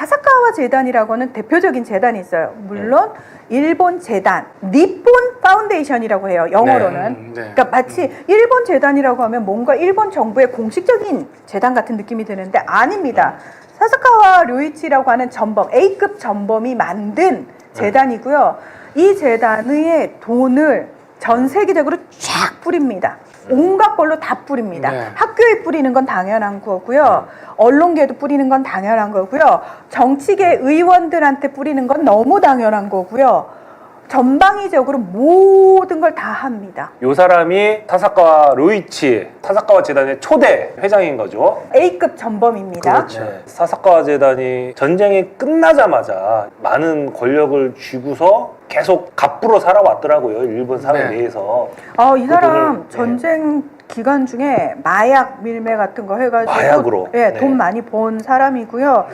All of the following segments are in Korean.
사사카와 재단이라고 하는 대표적인 재단이 있어요. 물론 일본 재단, 니폰 파운데이션이라고 해요. 영어로는. 그러니까 마치 일본 재단이라고 하면 뭔가 일본 정부의 공식적인 재단 같은 느낌이 드는데 아닙니다. 사사카와 료이치라고 하는 전범, A급 전범이 만든 재단이고요. 이 재단의 돈을 전 세계적으로 쫙 뿌립니다. 온갖 걸로 다 뿌립니다. 학교에 뿌리는 건 당연한 거고요. 언론계에도 뿌리는 건 당연한 거고요. 정치계 의원들한테 뿌리는 건 너무 당연한 거고요. 전방위적으로 모든 걸 다 합니다. 이 사람이 사사카와 료이치, 사사카와 재단의 초대 회장인 거죠. A급 전범입니다. 그렇죠. 사사카와 재단이 전쟁이 끝나자마자 많은 권력을 쥐고서 계속 갑부로 살아왔더라고요. 일본 사회 내에서. 이 사람 전쟁 기간 중에 마약 밀매 같은 거 해가지고 마약으로 돈 많이 번 사람이고요.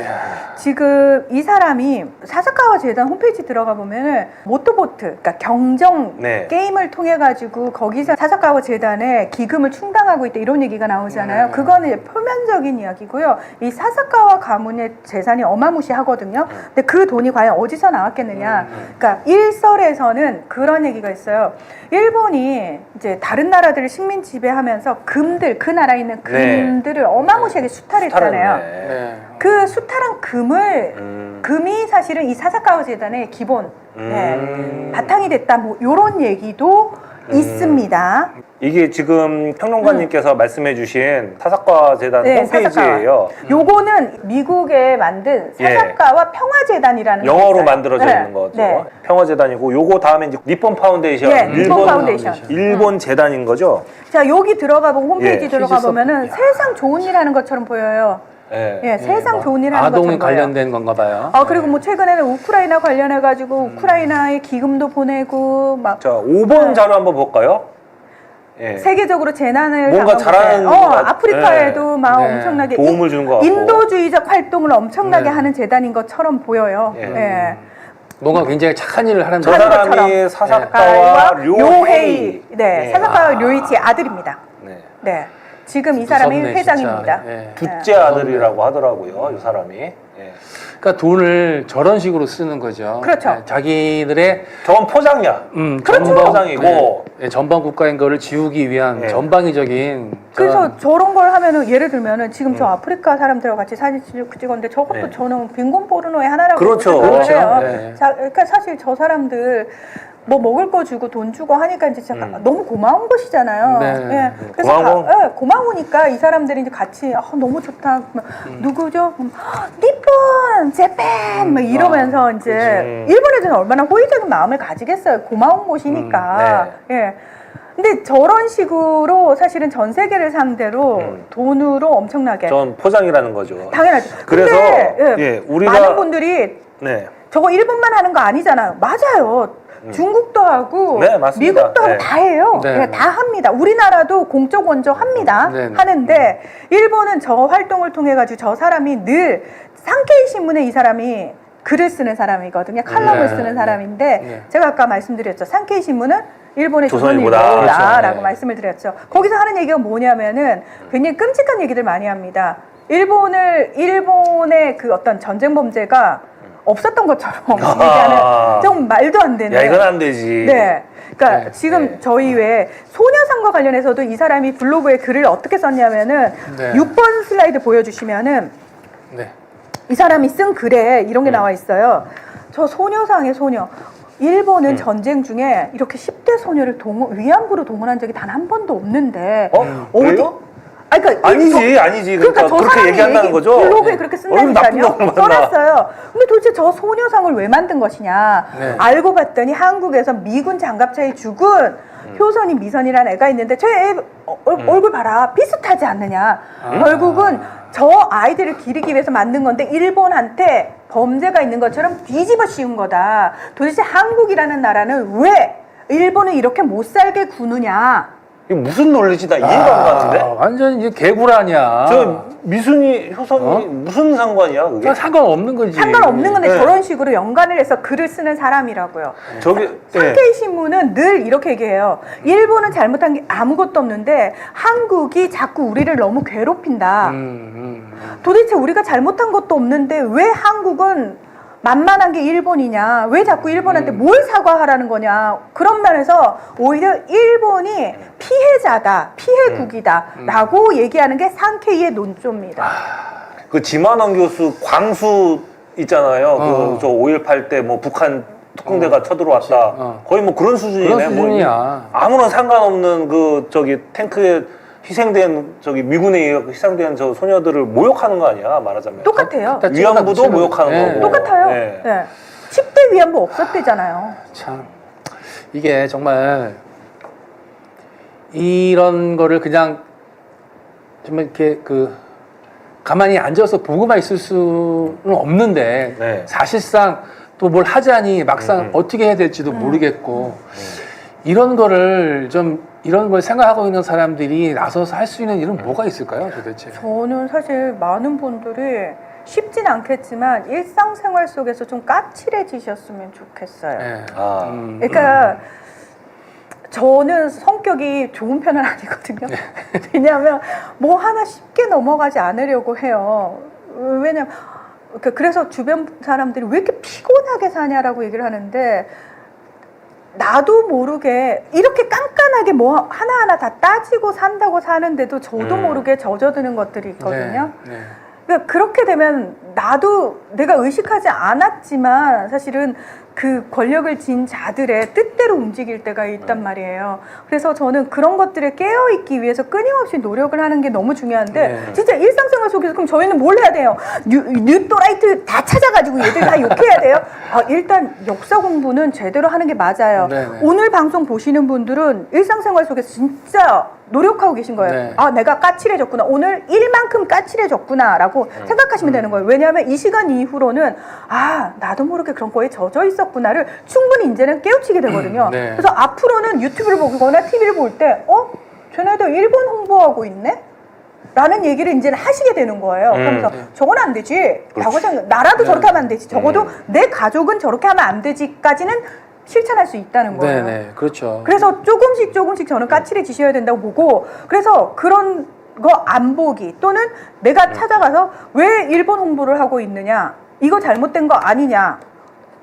지금 이 사람이 사사카와 재단 홈페이지 들어가 보면은 모토보트, 그러니까 경정 게임을 통해 가지고 거기서 사사카와 재단에 기금을 충당하고 있다 이런 얘기가 나오잖아요. 그거는 이제 표면적인 이야기고요. 이 사사카와 가문의 재산이 어마무시하거든요. 근데 그 돈이 과연 어디서 나왔겠느냐? 그러니까 일설에서는 그런 얘기가 있어요. 일본이 이제 다른 나라들을 식민 지배하면서 금들, 그 나라에 있는 금들을 어마무시하게 수탈했잖아요. 그 수탈한 금이 사실은 이 사사카와 재단의 기본 바탕이 됐다, 뭐 이런 얘기도 있습니다. 이게 지금 평론가님께서 말씀해주신 사사카 재단 홈페이지예요. 요거는 미국에 만든 사사카와 평화재단이라는 영어로 만들어져 있는 거죠. 평화재단이고 요거 다음에 이제 니폰 파운데이션, 일본 재단인 거죠. 자, 여기 들어가 보면 홈페이지 들어가 보면은 세상 좋은 일 하는 것처럼 보여요. 세상 좋은 일 하는 것처럼 아동이 관련된 건가 봐요. 그리고 뭐 최근에는 우크라이나 관련해가지고 우크라이나에 기금도 보내고 막. 자, 5번 자료 한번 볼까요? 세계적으로 재난을 뭔가 잘하는 아프리카에도 막 엄청나게 도움을 주는 것 같고 인도주의적 활동을 엄청나게 하는 재단인 것처럼 보여요. 뭔가 굉장히 착한 일을 하는 저 사람이 사사카와 료헤이. 사사카와 료이치의 아들입니다. 지금 이 사람이 무섭네, 회장입니다. 둘째 아들이라고 하더라고요, 이 사람이. 그러니까 돈을 저런 식으로 쓰는 거죠. 그렇죠. 자기들의 저건 포장이야. 그렇죠. 포장이고 전방 국가인 거를 지우기 위한 전방위적인. 그래서 저런 걸 하면은 예를 들면은 지금 저 아프리카 사람들하고 같이 사진 찍었는데 저것도 저는 빈곤 포르노의 하나라고 생각해요. 그러니까 사실 저 사람들 뭐 먹을 거 주고 돈 주고 하니까 이제 진짜 너무 고마운 것이잖아요. 그래서 고마우니까 이 사람들이 이제 같이 너무 좋다. 누구죠? 니폰, 재팬 막 이러면서 이제 일본 애들은 얼마나 호의적인 마음을 가지겠어요. 고마운 곳이니까. 근데 저런 식으로 사실은 전 세계를 상대로 돈으로 엄청나게. 전 포장이라는 거죠. 당연하죠. 그래서 우리가 많은 분들이 저거 일본만 하는 거 아니잖아요. 맞아요. 중국도 하고 미국도 하고 다 해요. 다 합니다. 우리나라도 공적 원조 합니다. 하는데 일본은 저 활동을 통해 가지고 저 사람이 늘 산케이 신문에 이 사람이 글을 쓰는 사람이거든요. 칼럼을 쓰는 사람인데 제가 아까 말씀드렸죠. 산케이 신문은 일본의 조선일보다라고 말씀을 드렸죠. 거기서 하는 얘기가 뭐냐면은 굉장히 끔찍한 얘기들 많이 합니다. 일본의 그 어떤 전쟁 범죄가 없었던 것처럼 얘기하는 좀 말도 안 되는. 야, 이건 안 되지. 그러니까 지금 저희 왜 소녀상과 관련해서도 이 사람이 블로그에 글을 어떻게 썼냐면은 6번 슬라이드 보여주시면은 이 사람이 쓴 글에 이런 게 나와 있어요. 저 소녀상의 소녀. 일본은 전쟁 중에 이렇게 10대 소녀를 위안부로 동원한 적이 단 한 번도 없는데 그래요? 그러니까 아니지. 그러니까 그렇게 얘기한다는 거죠. 블로그에 그렇게 쓴다니까요. 써놨어요. 근데 도대체 저 소녀상을 왜 만든 것이냐. 알고 봤더니 한국에서 미군 장갑차에 죽은 효선이 미선이라는 애가 있는데 저 애 얼굴 봐라. 비슷하지 않느냐. 결국은 저 아이들을 기르기 위해서 만든 건데 일본한테 범죄가 있는 것처럼 뒤집어 씌운 거다. 도대체 한국이라는 나라는 왜 일본을 이렇게 못 살게 구느냐. 이게 무슨 논리지? 나 이해가 안 가는데? 완전 이제 개구라냐. 저 미순이 효선이 무슨 상관이야 그게? 상관없는 거지. 상관없는 건데 네. 저런 식으로 연관을 해서 글을 쓰는 사람이라고요. 저기 산케이 신문은 늘 이렇게 얘기해요. 일본은 잘못한 게 아무것도 없는데 한국이 자꾸 우리를 너무 괴롭힌다. 도대체 우리가 잘못한 것도 없는데 왜 한국은 만만한 게 일본이냐? 왜 자꾸 일본한테 뭘 사과하라는 거냐? 그런 면에서 오히려 일본이 피해자다, 피해국이다라고 얘기하는 게 산케이의 논조입니다. 그 지만원 교수 광수 있잖아요. 그 저 5.18 때 뭐 북한 특공대가 쳐들어왔다. 거의 뭐 그런 수준이네. 그런 수준이야. 아무런 상관없는 그 저기 탱크에 희생된 저기 미군에 의해 희생된 저 소녀들을 모욕하는 거 아니야 말하자면. 똑같아요. 위안부도 모욕하는 거고. 똑같아요. 네. 네. 10대 위안부 없었대잖아요. 참 이게 정말 이런 거를 그냥 정말 이렇게 그 가만히 앉아서 보고만 있을 수는 없는데 네. 사실상 또 뭘 하자니 막상 어떻게 해야 될지도 모르겠고 이런 거를 좀 이런 걸 생각하고 있는 사람들이 나서서 할 수 있는 일은 뭐가 있을까요, 도대체? 저는 사실 많은 분들이 쉽진 않겠지만 일상생활 속에서 좀 까칠해지셨으면 좋겠어요. 네. 그러니까 저는 성격이 좋은 편은 아니거든요. 왜냐하면 뭐 하나 쉽게 넘어가지 않으려고 해요. 왜냐면 그래서 주변 사람들이 왜 이렇게 피곤하게 사냐라고 얘기를 하는데 나도 모르게 이렇게 깐깐하게 뭐 하나하나 다 따지고 산다고 사는데도 저도 모르게 젖어드는 것들이 있거든요. 네. 그러니까 그렇게 되면 나도 내가 의식하지 않았지만 사실은 그 권력을 쥔 자들의 뜻대로 움직일 때가 있단 말이에요. 그래서 저는 그런 것들에 깨어있기 위해서 끊임없이 노력을 하는 게 너무 중요한데 진짜 일상생활 속에서 그럼 저희는 뭘 해야 돼요? 뉴토라이트 다 찾아가지고 얘들 다 욕해야 돼요? 일단 역사 공부는 제대로 하는 게 맞아요. 네네. 오늘 방송 보시는 분들은 일상생활 속에서 진짜 노력하고 계신 거예요. 네. 내가 까칠해졌구나. 오늘 일만큼 까칠해졌구나 라고 생각하시면 되는 거예요. 왜냐하면 이 시간 이후로는 나도 모르게 그런 거에 젖어 있었구나를 충분히 이제는 깨우치게 되거든요. 네. 그래서 앞으로는 유튜브를 보거나 TV를 볼 때 쟤네들 일본 홍보하고 있네? 라는 얘기를 이제는 하시게 되는 거예요. 그러면서 저건 안 되지 라고 생각, 나라도 저렇게 하면 안 되지. 적어도 내 가족은 저렇게 하면 안 되지까지는 실천할 수 있다는 거예요. 네네, 그렇죠. 그래서 조금씩 저는 까칠해지셔야 된다고 보고, 그래서 그런 거 안 보기 또는 내가 찾아가서 왜 일본 홍보를 하고 있느냐, 이거 잘못된 거 아니냐,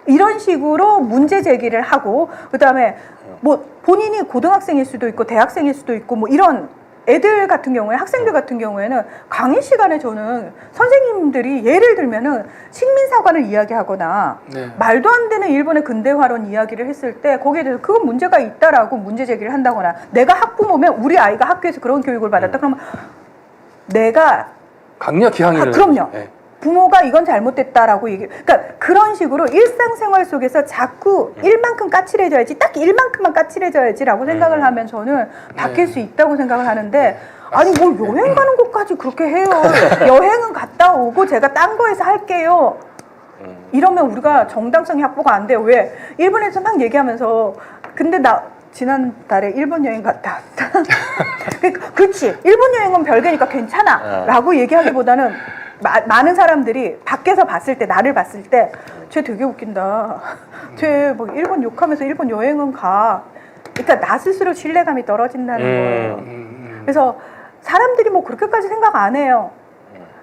이런 식으로 문제 제기를 하고, 그 다음에 뭐 본인이 고등학생일 수도 있고 대학생일 수도 있고 뭐 이런 애들 같은 경우에, 학생들 같은 경우에는 강의 시간에 저는 선생님들이 예를 들면은 식민사관을 이야기하거나 말도 안 되는 일본의 근대화론 이야기를 했을 때 거기에 대해서 그건 문제가 있다라고 문제 제기를 한다거나, 내가 학부모면 우리 아이가 학교에서 그런 교육을 받았다 그러면 내가 강력히 항의를 그럼요. 네. 부모가 이건 잘못됐다라고 얘기. 그러니까 그런 식으로 일상생활 속에서 자꾸 일만큼 까칠해져야지, 딱 일만큼만 까칠해져야지라고 생각을 하면 저는 바뀔 수 있다고 생각을 하는데, 아니 뭘 여행 가는 것까지 그렇게 해요. 여행은 갔다 오고 제가 딴 거에서 할게요. 이러면 우리가 정당성이 확보가 안 돼요. 왜? 일본에서 막 얘기하면서 근데 나 지난달에 일본 여행 갔다 왔다. 그렇지. 일본 여행은 별개니까 괜찮아 라고 얘기하기보다는 많은 사람들이 밖에서 봤을 때, 나를 봤을 때 쟤 되게 웃긴다. 쟤 뭐 일본 욕하면서 일본 여행은 가. 그러니까 나 스스로 신뢰감이 떨어진다는 거예요. 그래서 사람들이 뭐 그렇게까지 생각 안 해요.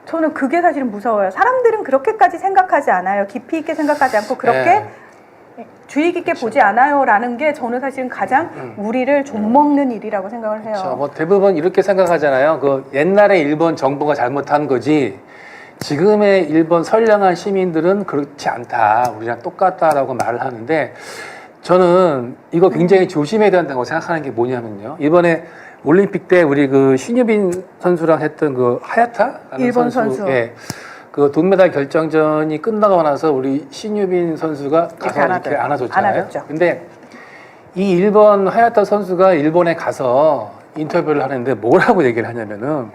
저는 그게 사실은 무서워요. 사람들은 그렇게까지 생각하지 않아요. 깊이 있게 생각하지 않고 그렇게 주의 깊게 보지 않아요라는 게 저는 사실은 가장 우리를 좀먹는 일이라고 생각을 해요. 그렇죠. 뭐 대부분 이렇게 생각하잖아요. 그 옛날에 일본 정부가 잘못한 거지 지금의 일본 선량한 시민들은 그렇지 않다, 우리랑 똑같다라고 말을 하는데, 저는 이거 굉장히 조심해야 된다고 생각하는 게 뭐냐면요, 이번에 올림픽 때 우리 그 신유빈 선수랑 했던 그 하야타 일본 선수. 그 동메달 결정전이 끝나고 나서 우리 신유빈 선수가 가서 이렇게 안아줬잖아요. 안아줬죠. 근데 이 일본 하야타 선수가 일본에 가서 인터뷰를 하는데 뭐라고 얘기를 하냐면은,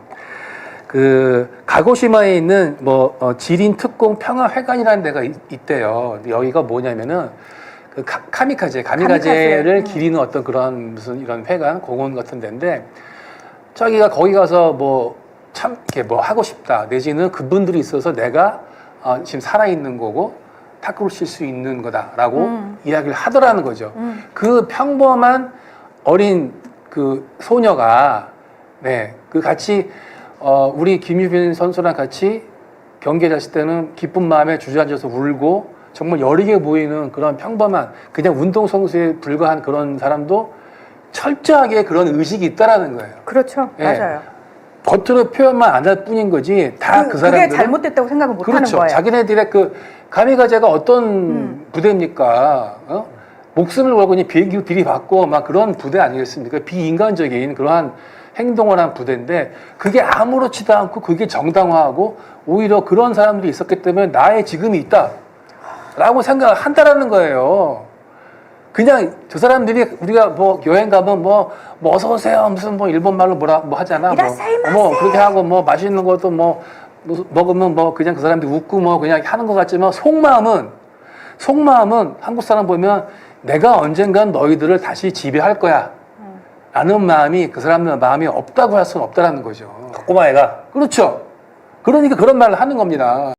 그 가고시마에 있는 뭐 지린 특공 평화회관이라는 데가 있대요. 근데 여기가 뭐냐면은 그 가미카제를 가미카제. 기리는 어떤 그런 무슨 이런 회관 공원 같은 데인데 자기가 거기 가서 뭐 참 이렇게 뭐 하고 싶다 내지는 그분들이 있어서 내가 지금 살아 있는 거고 탁구를 칠 수 있는 거다라고 이야기를 하더라는 거죠. 그 평범한 어린 그 소녀가 그 같이 우리 김유빈 선수랑 같이 경기에 갔을 때는 기쁜 마음에 주저앉아서 울고 정말 여리게 보이는 그런 평범한 그냥 운동선수에 불과한 그런 사람도 철저하게 그런 의식이 있다라는 거예요. 그렇죠. 예. 맞아요. 겉으로 표현만 안 할 뿐인 거지 다 그 사람들은 그게 잘못됐다고 생각을 못 그렇죠. 하는 거예요. 자기네들의 그 가미가제가 어떤 부대입니까? 목숨을 걸고 그냥 비행기로 들이받고 막 그런 부대 아니겠습니까? 비인간적인 그러한 행동을 한 부대인데 그게 아무렇지도 않고 그게 정당화하고 오히려 그런 사람들이 있었기 때문에 나의 지금이 있다라고 생각을 한다라는 거예요. 그냥 저 사람들이 우리가 뭐 여행 가면 뭐 어서 오세요 무슨 뭐 일본 말로 뭐 하잖아. 뭐 그렇게 하고 뭐 맛있는 것도 뭐 먹으면 뭐 그냥 그 사람들이 웃고 뭐 그냥 하는 것 같지만 속마음은 한국 사람 보면 내가 언젠간 너희들을 다시 지배할 거야 라는 마음이 그 사람들 마음이 없다고 할 수는 없다라는 거죠. 꼬마애가 그렇죠. 그러니까 그런 말을 하는 겁니다.